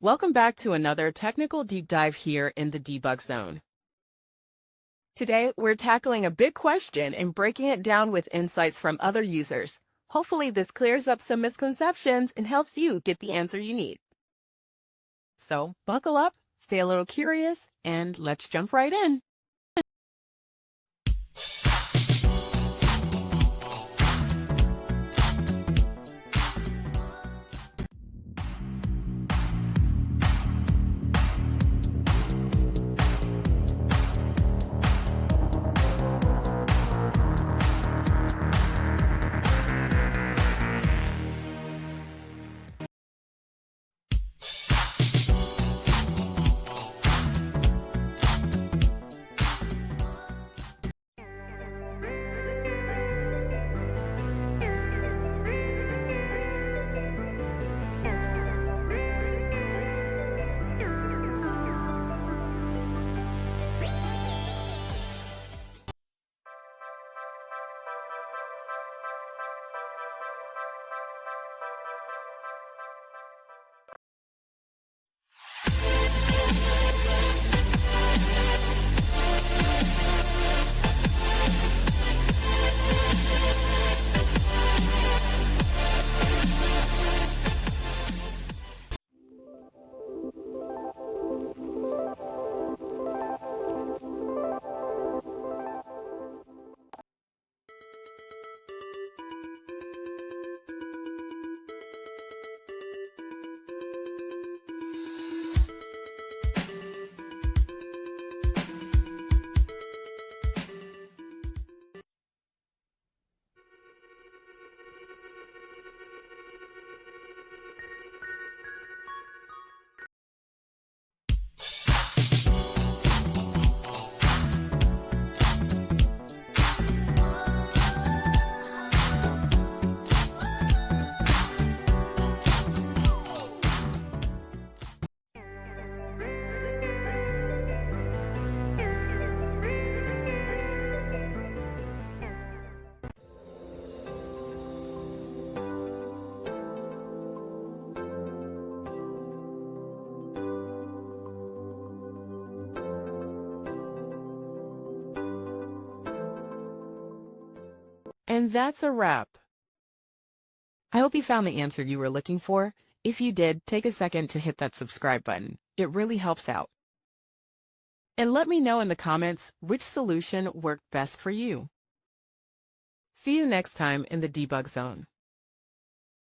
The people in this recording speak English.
Welcome back to another technical deep dive here in the debug zone. Today, we're tackling a big question and breaking it down with insights from other users. Hopefully, this clears up some misconceptions and helps you get the answer you need. So, buckle up, stay a little curious, and let's jump right in. And that's a wrap. I hope you found the answer you were looking for. If you did, take a second to hit that subscribe button. It really helps out. And let me know in the comments which solution worked best for you. See you next time in the debug zone.